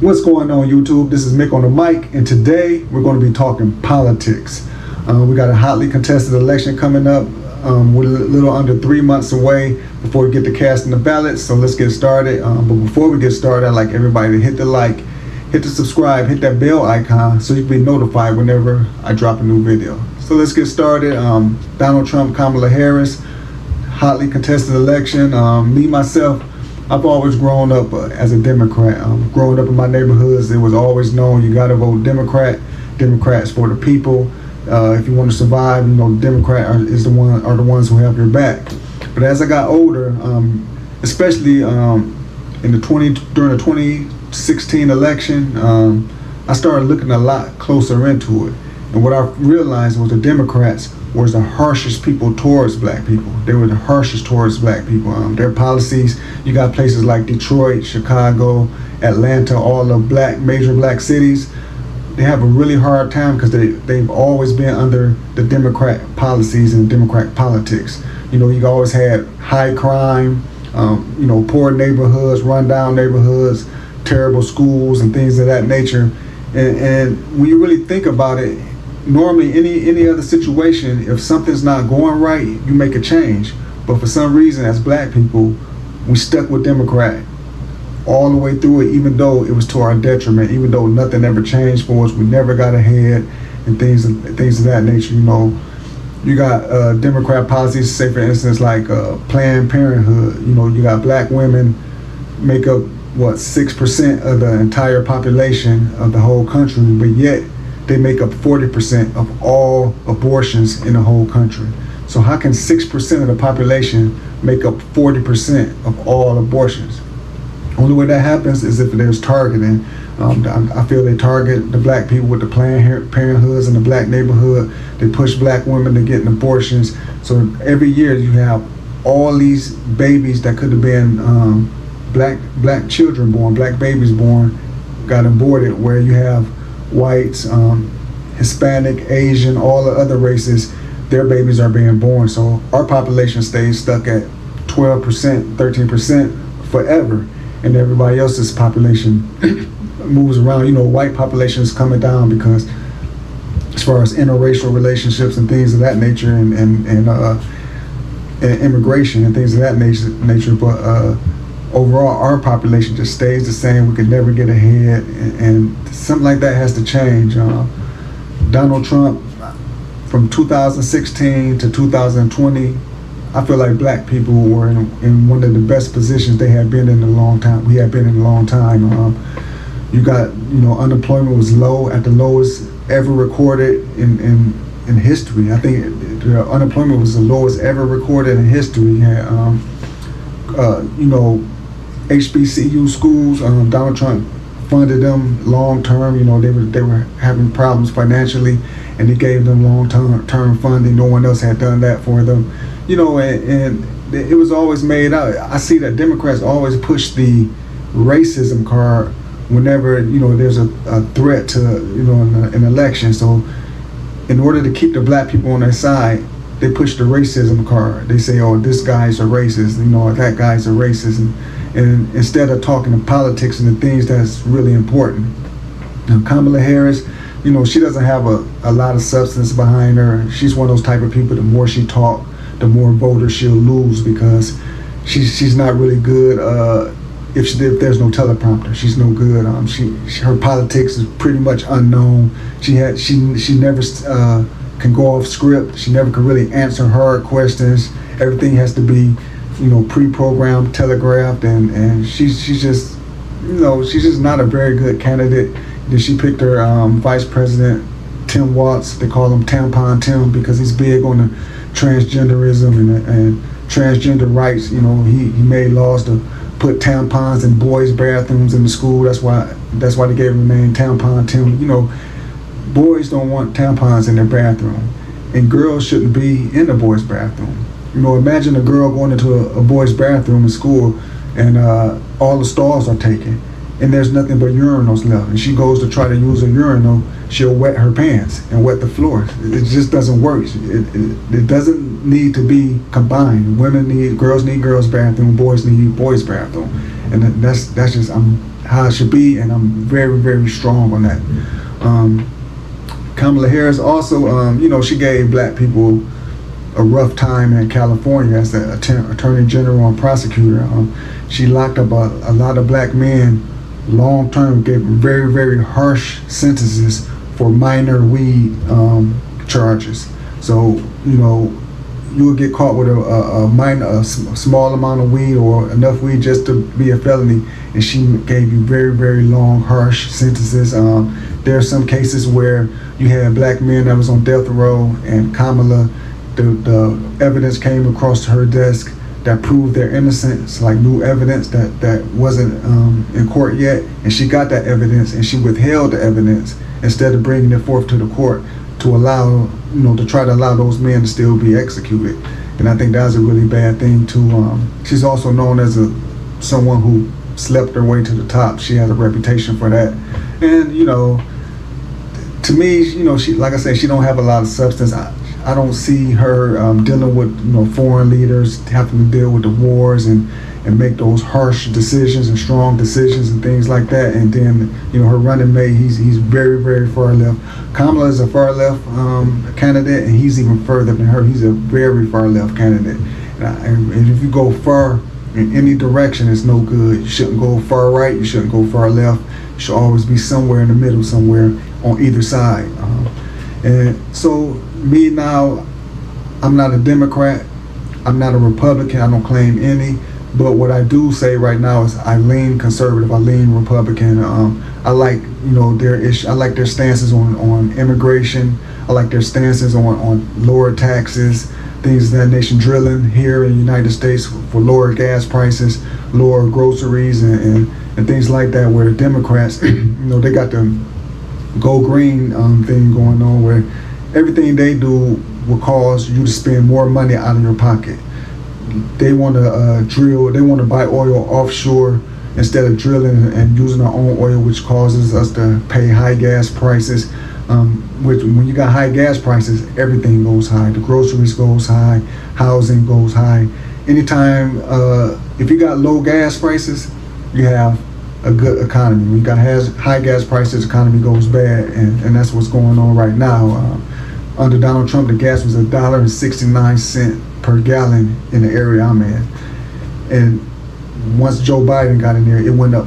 What's going on, YouTube? This is Mick on the mic, and today we're going to be talking politics. We got a hotly contested election coming up. We're a little under 3 months away before we get to casting the ballots, so let's get started. But before we get started, I'd like everybody to hit the like, hit the subscribe, hit that bell icon so you can be notified whenever I drop a new video. So let's get started. Donald Trump, Kamala Harris, hotly contested election. Me, myself, I've always grown up as a Democrat. Growing up in my neighborhoods, it was always known you gotta vote Democrat. Democrats for the people. If you want to survive, you know, Democrat are the ones who have your back. But as I got older, especially during the 2016 election, I started looking a lot closer into it. And what I realized was the Democrats was the harshest people towards black people. They were the harshest towards black people. Their policies, you got places like Detroit, Chicago, Atlanta, all the major black cities. They have a really hard time because they've always been under the Democrat policies and Democrat politics. You know, you always had high crime, you know, poor neighborhoods, rundown neighborhoods, terrible schools and things of that nature. And when you really think about it, normally any other situation, if something's not going right, you make a change. But for some reason, as black people, we stuck with Democrat all the way through it, even though it was to our detriment, even though nothing ever changed for us, we never got ahead, and things of that nature. You know, you got Democrat policies, say for instance like Planned Parenthood. You know, you got black women make up 6% of the entire population of the whole country, but yet they make up 40% of all abortions in the whole country. So how can 6% of the population make up 40% of all abortions? Only way that happens is if there's targeting. I feel they target the black people with the Planned Parenthoods in the black neighborhood. They push black women to get abortions. So every year you have all these babies that could have been black children born, black babies born, got aborted, where you have whites, Hispanic, Asian, all the other races, their babies are being born. So our population stays stuck at 12%, 13% forever, and everybody else's population moves around. You know, white population is coming down because as far as interracial relationships and things of that nature, and immigration and things of that nature, but overall, our population just stays the same. We could never get ahead, and something like that has to change. Donald Trump, from 2016 to 2020, I feel like black people were in one of the best positions they had been in a long time. We had been in a long time. You got, you know, unemployment was low, at the lowest ever recorded in history. I think the unemployment was the lowest ever recorded in history. You know, HBCU schools, Donald Trump funded them long term. You know, they were having problems financially, and he gave them long term funding. No one else had done that for them. You know, and it was always made out. I see that Democrats always push the racism card whenever, you know, there's a threat to, you know, an election. So in order to keep the black people on their side, they push the racism card. They say, oh, this guy's a racist, you know, that guy's a racist. And instead of talking to politics and the things that's really important. Now, Kamala Harris, you know, she doesn't have a lot of substance behind her. She's one of those type of people, the more she talk, the more voters she'll lose, because she's not really good. If there's no teleprompter, she's no good. Her politics is pretty much unknown. She never can go off script. She never can really answer hard questions. Everything has to be, you know, pre-programmed, telegraphed, and she's just, you know, she's just not a very good candidate. Then she picked her vice president, Tim Walz. They call him Tampon Tim because he's big on the transgenderism and transgender rights. You know, he made laws to put tampons in boys' bathrooms in the school. That's why they gave him the name Tampon Tim. You know, boys don't want tampons in their bathroom, and girls shouldn't be in the boys' bathroom. You know, imagine a girl going into a boys' bathroom in school, and all the stalls are taken, and there's nothing but urinals left, and she goes to try to use a urinal, she'll wet her pants and wet the floor. It just doesn't work. It doesn't need to be combined. Girls need girls' bathroom, boys need boys' bathroom. and that's just how it should be, and I'm very, very strong on that. Kamala Harris also, she gave black people a rough time in California as the attorney general and prosecutor. She locked up a lot of black men long term, gave very, very harsh sentences for minor weed charges. So, you would get caught with a small amount of weed or enough weed just to be a felony, and she gave you very, very long, harsh sentences. There are some cases where you had black men that was on death row, and Kamala, the evidence came across to her desk that proved their innocence, like new evidence that wasn't in court yet, and she got that evidence and she withheld the evidence instead of bringing it forth to the court to allow, to try to allow those men to still be executed. And I think that's a really bad thing too. She's also known as someone who slept her way to the top. She has a reputation for that. And to me, she, like I said, she don't have a lot of substance. I don't see her dealing with foreign leaders, having to deal with the wars and make those harsh decisions and strong decisions and things like that. And then her running mate, he's very, very far left. Kamala is a far left candidate, and he's even further than her. He's a very far left candidate. And if you go far in any direction, it's no good. You shouldn't go far right. You shouldn't go far left. You should always be somewhere in the middle, somewhere on either side. And so me now, I'm not a Democrat. I'm not a Republican. I don't claim any. But what I do say right now is I lean conservative. I lean Republican. I like their issue. I like their stances on immigration. I like their stances on lower taxes, things of that nation. Drilling here in the United States for lower gas prices, lower groceries, and things like that. Where the Democrats, they got the go green thing going on, where everything they do will cause you to spend more money out of your pocket. They want to drill, they want to buy oil offshore instead of drilling and using our own oil, which causes us to pay high gas prices. Which when you got high gas prices, everything goes high. The groceries goes high, housing goes high. Anytime, if you got low gas prices, you have a good economy. When you got high gas prices, the economy goes bad, and that's what's going on right now. Under Donald Trump, the gas was $1.69 per gallon in the area I'm in, and once Joe Biden got in there, it went up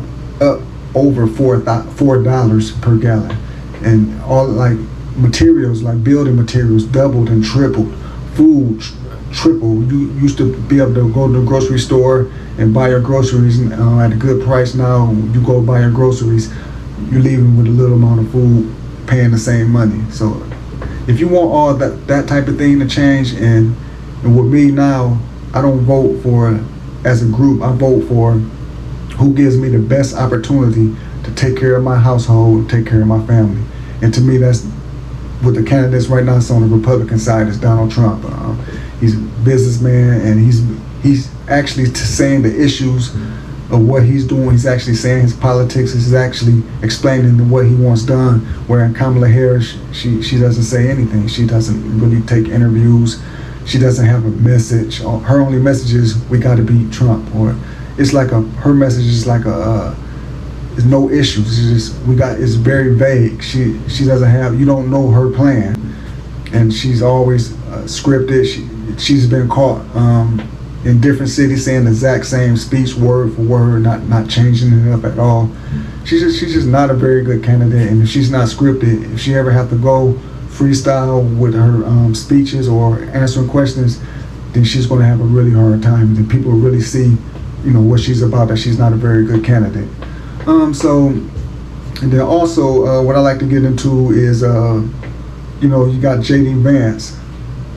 over $4 per gallon, and all like materials, like building materials, doubled and tripled. Food tripled. You used to be able to go to the grocery store and buy your groceries at a good price. Now you go buy your groceries, you're leaving with a little amount of food, paying the same money. So if you want all that type of thing to change, and with me now, I don't vote for as a group. I vote for who gives me the best opportunity to take care of my household, take care of my family. And to me, that's with the candidates right now. It's on the Republican side. Is Donald Trump. He's a businessman, and he's actually saying the issues of what he's doing. He's actually saying his politics. He's actually explaining what he wants done. Where Kamala Harris, she doesn't say anything. She doesn't really take interviews. She doesn't have a message. Her only message is we got to beat Trump, or it's like her message is like there's no issues. It's very vague. She doesn't have. You don't know her plan, and she's always scripted. She's been caught in different cities saying the exact same speech word for word, not changing it up at all. She's just not a very good candidate, and if she's not scripted, if she ever have to go freestyle with her speeches or answering questions, then she's going to have a really hard time. Then people really see, what she's about, that she's not a very good candidate. And then also what I like to get into is, you got J.D. Vance.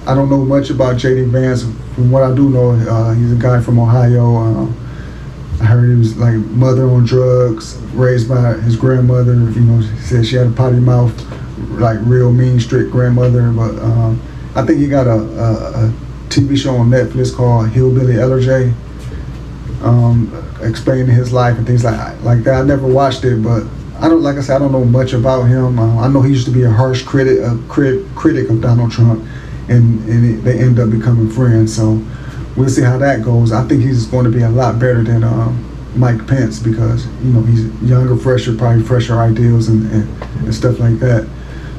I don't know much about J.D. Vance. From what I do know, he's a guy from Ohio. I heard he was like mother on drugs, raised by his grandmother. She said she had a potty mouth, like real mean, strict grandmother. But I think he got a TV show on Netflix called Hillbilly Elegy, explaining his life and things like that. I never watched it, but I don't know much about him. I know he used to be a harsh critic of Donald Trump, and they end up becoming friends. So we'll see how that goes. I think he's going to be a lot better than Mike Pence because he's younger, fresher, probably fresher ideals and stuff like that.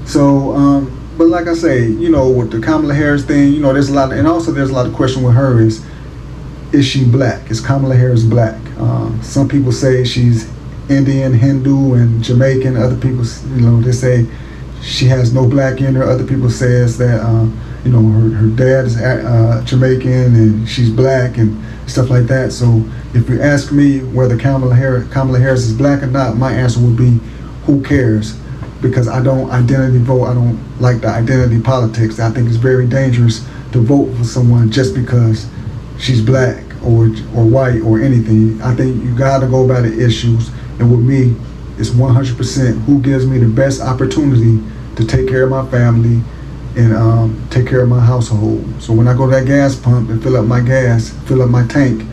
So, but like I say, with the Kamala Harris thing, there's a lot, and also there's a lot of question with her is she black? Is Kamala Harris black? Some people say she's Indian, Hindu, and Jamaican. Other people, they say she has no black in her. Other people says that her dad is Jamaican and she's black and stuff like that. So if you ask me whether Kamala Harris is black or not, my answer would be who cares, because I don't identity vote. I don't like the identity politics. I think it's very dangerous to vote for someone just because she's black or white or anything. I think you got to go by the issues. And with me, it's 100% who gives me the best opportunity to take care of my family and take care of my household. So when I go to that gas pump and fill up my gas, fill up my tank,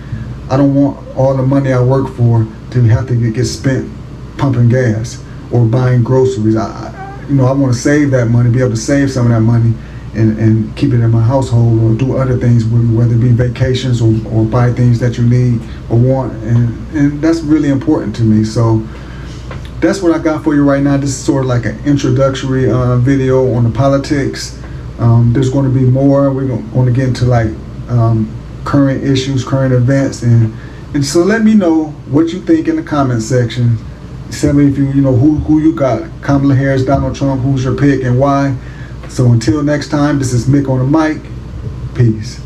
I don't want all the money I work for to have to get spent pumping gas or buying groceries. I want to save that money, be able to save some of that money and keep it in my household or do other things, whether it be vacations or buy things that you need or want. And that's really important to me. So that's what I got for you right now. This is sort of like an introductory video on the politics. There's going to be more. We're going to get into like current issues, current events, and so let me know what you think in the comment section. Tell me if you know who you got. Kamala Harris, Donald Trump, who's your pick and why. So until next time, this is Mick on the mic. Peace.